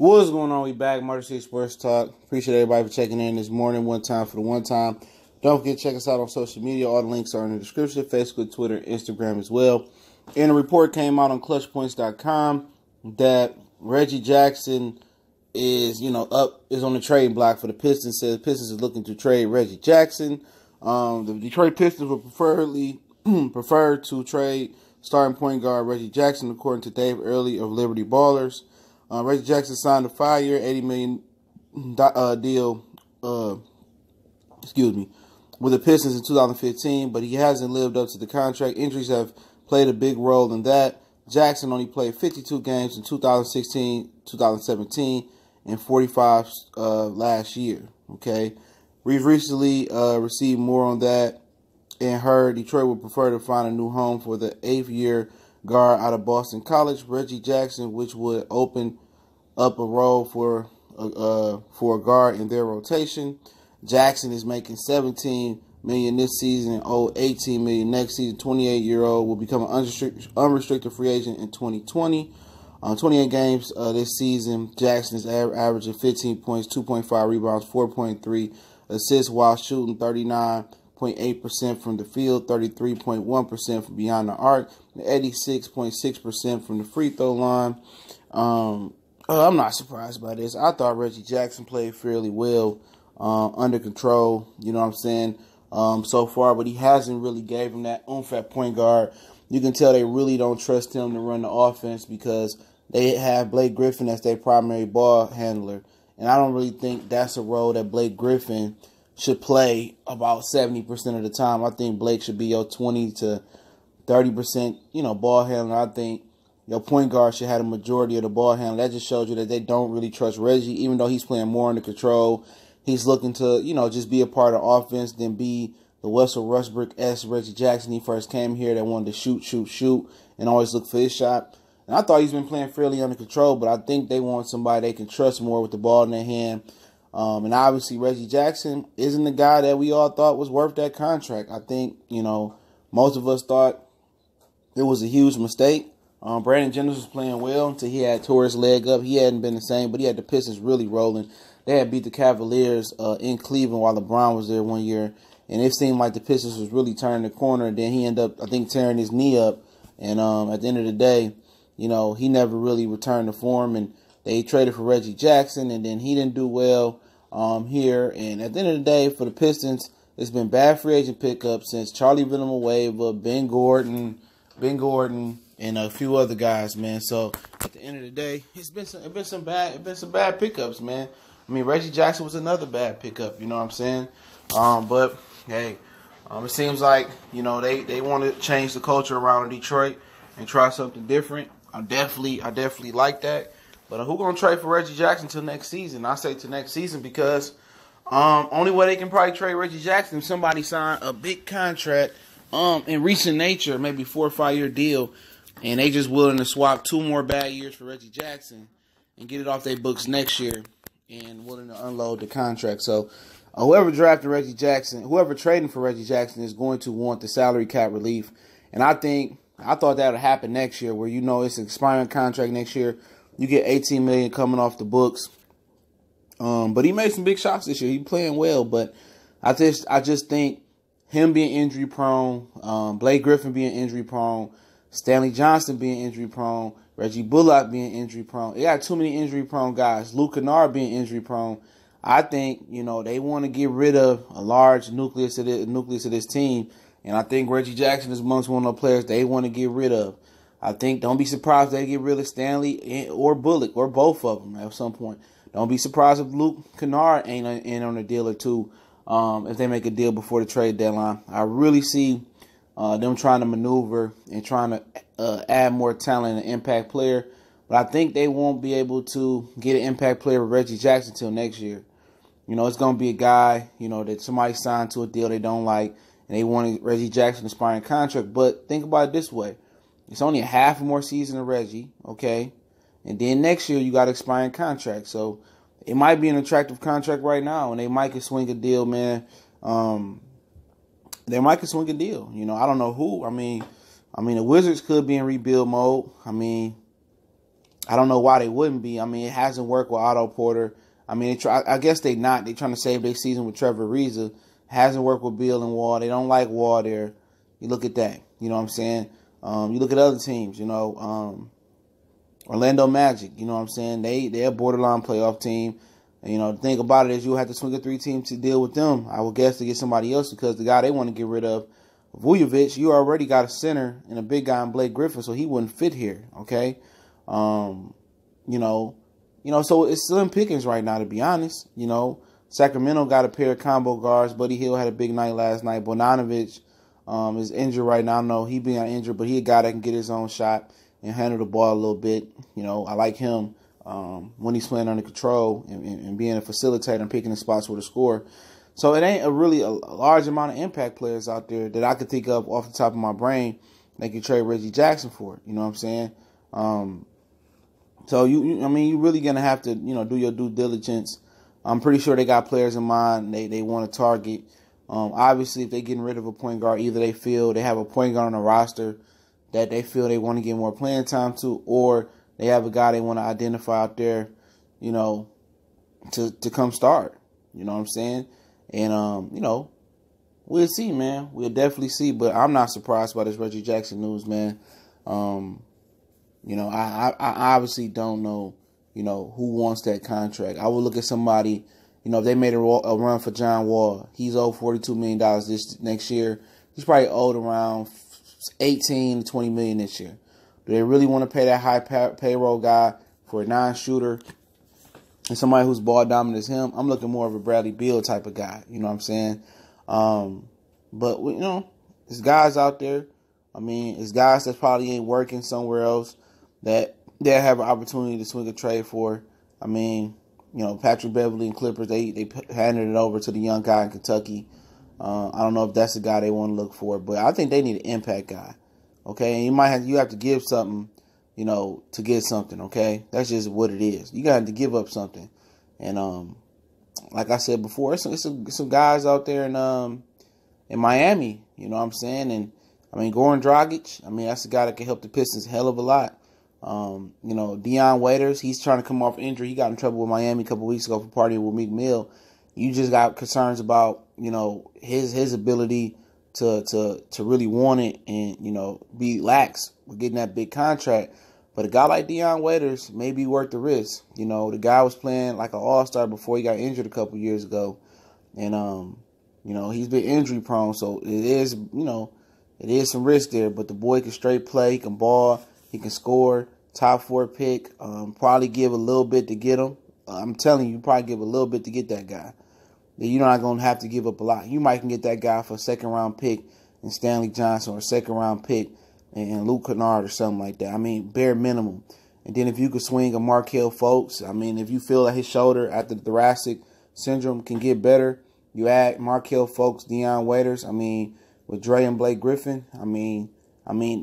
What's going on? We back, Murder City Sports Talk. Appreciate everybody for checking in this morning. One time for the one time. Don't forget to check us out on social media. All the links are in the description. Facebook, Twitter, Instagram as well. And a report came out on clutchpoints.com that Reggie Jackson is on the trade block for the Pistons. Says Pistons is looking to trade Reggie Jackson. The Detroit Pistons would prefer to trade starting point guard Reggie Jackson, according to Dave Early of Liberty Ballers. Reggie Jackson signed a 5-year, $80 million deal, with the Pistons in 2015, but he hasn't lived up to the contract. Injuries have played a big role in that. Jackson only played 52 games in 2016, 2017, and 45 last year. Okay, we've recently received more on that and heard Detroit would prefer to find a new home for the 8th-year guard out of Boston College, Reggie Jackson, which would open up a role for a guard in their rotation. Jackson is making $17 million this season and owed $18 million next season. 28-year-old will become an unrestricted free agent in 2020. 28 games this season, Jackson is averaging 15 points, 2.5 rebounds, 4.3 assists while shooting 39.8% from the field, 33.1% from beyond the arc, and 86.6% from the free throw line. I'm not surprised by this. I thought Reggie Jackson played fairly well, under control, you know what I'm saying, so far, but he hasn't really gave him that oomph at point guard. You can tell they really don't trust him to run the offense because they have Blake Griffin as their primary ball handler, and I don't really think that's a role that Blake Griffin should play about 70% of the time. I think Blake should be your 20 to 30%, ball handler. I think your point guard should have the majority of the ball handle. That just shows you that they don't really trust Reggie, even though he's playing more under control. He's looking to, just be a part of the offense than be the Russell Westbrook-esque Reggie Jackson. He first came here that wanted to shoot, and always look for his shot. And I thought he's been playing fairly under control, but I think they want somebody they can trust more with the ball in their hand. And obviously Reggie Jackson isn't the guy that we all thought was worth that contract. I think, most of us thought it was a huge mistake. Brandon Jennings was playing well until he had tore his leg up. He hadn't been the same, but he had the Pistons really rolling. They had beat the Cavaliers in Cleveland while LeBron was there one year, and it seemed like the Pistons was really turning the corner. And then he ended up, I think, tearing his knee up. And at the end of the day, he never really returned to form. And they traded for Reggie Jackson, and then he didn't do well here. And at the end of the day, for the Pistons, it's been bad free agent pickups since Charlie Villanueva, Ben Gordon, and a few other guys, man. So at the end of the day, it's been some bad pickups, man. I mean, Reggie Jackson was another bad pickup, you know what I'm saying? But hey, it seems like they want to change the culture around Detroit and try something different. I definitely like that. But who gonna trade for Reggie Jackson till next season? I say till next season because only way they can probably trade Reggie Jackson if somebody sign a big contract in recent nature, maybe 4 or 5 year deal. And they just willing to swap 2 more bad years for Reggie Jackson and get it off their books next year and willing to unload the contract. So whoever drafted Reggie Jackson, whoever trading for Reggie Jackson is going to want the salary cap relief. And I thought that would happen next year where it's an expiring contract next year. You get $18 million coming off the books. But he made some big shots this year. He playing well, but I just think him being injury prone, Blake Griffin being injury prone, Stanley Johnson being injury prone, Reggie Bullock being injury prone. They got too many injury prone guys. Luke Kennard being injury prone. I think, they want to get rid of a large nucleus of this team. And I think Reggie Jackson is amongst one of the players they want to get rid of. I think don't be surprised if they get rid of Stanley or Bullock or both of them at some point. Don't be surprised if Luke Kennard ain't in on a deal or two if they make a deal before the trade deadline. I really see them trying to maneuver and trying to add more talent and impact player. But I think they won't be able to get an impact player with Reggie Jackson until next year. It's going to be a guy, that somebody signed to a deal they don't like, and they wanted Reggie Jackson to sign a contract. But think about it this way. It's only a half more season of Reggie, okay? And then next year you got an expiring contract. So it might be an attractive contract right now, and they might can swing a deal, man. They might can swing a deal. I don't know who. I mean, the Wizards could be in rebuild mode. I mean, I don't know why they wouldn't be. I mean, it hasn't worked with Otto Porter. I mean, I guess they not. They're trying to save their season with Trevor Ariza. It hasn't worked with Beal and Wall. They don't like Wall there. You look at that. You know what I'm saying? You look at other teams, Orlando Magic, you know what I'm saying? They're a borderline playoff team. And, the thing about it is you have to swing a 3-team to deal with them. I would guess to get somebody else because the guy they want to get rid of, Vujovic, you already got a center and a big guy in Blake Griffin, so he wouldn't fit here, okay? So it's slim pickings right now, to be honest. Sacramento got a pair of combo guards. Buddy Hield had a big night last night. Bogdanovic is injured right now. I know he being injured, but he a guy that can get his own shot and handle the ball a little bit. I like him when he's playing under control and being a facilitator and picking the spots for the score. So it ain't a large amount of impact players out there that I could think of off the top of my brain that could trade Reggie Jackson for. You know what I'm saying? So you really gonna have to do your due diligence. I'm pretty sure they got players in mind they want to target. Obviously, if they're getting rid of a point guard, either they feel they have a point guard on the roster that they feel they want to get more playing time to, or they have a guy they want to identify out there, to come start. You know what I'm saying? And, we'll see, man. We'll definitely see. But I'm not surprised by this Reggie Jackson news, man. I obviously don't know, who wants that contract. I would look at somebody, if they made a run for John Wall, he's owed $42 million this next year. He's probably owed around 18 to 20 million this year. Do they really want to pay that high payroll guy for a non-shooter and somebody who's ball dominant as him? I'm looking more of a Bradley Beal type of guy. You know what I'm saying? But there's guys out there. I mean, it's guys that probably ain't working somewhere else that they have an opportunity to swing a trade for. I mean, Patrick Beverly and Clippers, they handed it over to the young guy in Kentucky. I don't know if that's the guy they want to look for, but I think they need an impact guy. Okay, and you have to give something, to get something. Okay, that's just what it is. You got to give up something, and like I said before, it's some guys out there in Miami. You know what I'm saying? And I mean, Goran Dragic. I mean, that's a guy that can help the Pistons a hell of a lot. Dion Waiters, he's trying to come off injury. He got in trouble with Miami a couple weeks ago for partying with Meek Mill. You just got concerns about, his ability to really want it and, be lax with getting that big contract. But a guy like Dion Waiters may be worth the risk. The guy was playing like an all-star before he got injured a couple years ago. And, he's been injury prone. So it is some risk there. But the boy can straight play. He can ball. He can score. Top 4 pick. Probably give a little bit to get him. I'm telling you, probably give a little bit to get that guy. You're not going to have to give up a lot. You might can get that guy for a second-round pick and Stanley Johnson, or a second-round pick and Luke Kennard or something like that. I mean, bare minimum. And then if you could swing a Markelle Fultz, I mean, if you feel that his shoulder after the thoracic syndrome can get better, you add Markelle Fultz, Dion Waiters. I mean, with Dre and Blake Griffin, I mean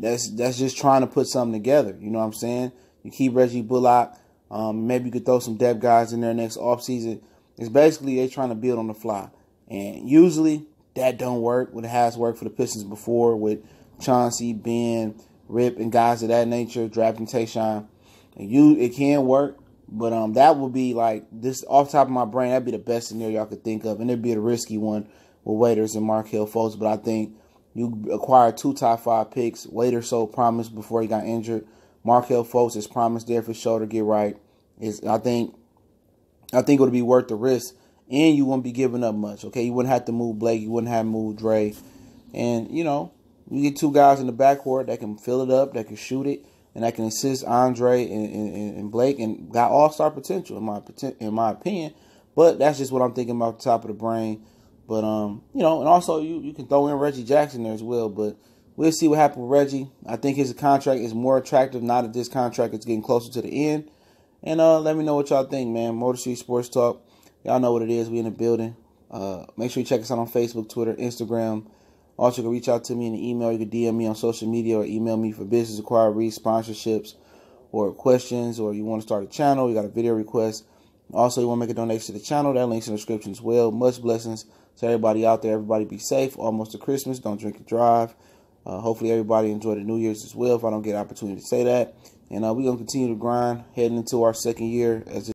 that's just trying to put something together. You know what I'm saying? You keep Reggie Bullock. Maybe you could throw some depth guys in there next offseason. It's basically they trying to build on the fly. And usually that don't work. When it has worked for the Pistons before with Chauncey, Ben, Rip, and guys of that nature, drafting Tayshaun. It can work, but that would be like, this off the top of my brain, that'd be the best scenario I could think of. And it'd be a risky one with Waiters and Markelle Fultz. But I think you acquire 2 top 5 picks. Waiters showed promise before he got injured. Markelle Fultz is promised there if his shoulder get right. I think it would be worth the risk, and you wouldn't be giving up much. Okay, you wouldn't have to move Blake, you wouldn't have to move Dre, and you get 2 guys in the backcourt that can fill it up, that can shoot it, and that can assist Andre and Blake, and got all-star potential in my opinion. But that's just what I'm thinking about the top of the brain. But and also you can throw in Reggie Jackson there as well. But we'll see what happens with Reggie. I think his contract is more attractive now that this contract is getting closer to the end. And let me know what y'all think, man. Motor Street Sports Talk. Y'all know what it is. We in the building. Make sure you check us out on Facebook, Twitter, Instagram. Also, you can reach out to me in the email. You can DM me on social media or email me for business inquiries, sponsorships, or questions. Or you want to start a channel, you got a video request. Also, you want to make a donation to the channel. That link's in the description as well. Much blessings to everybody out there. Everybody be safe. Almost to Christmas. Don't drink and drive. Hopefully everybody enjoyed the New Year's as well, if I don't get an opportunity to say that. And we're going to continue to grind heading into our second year as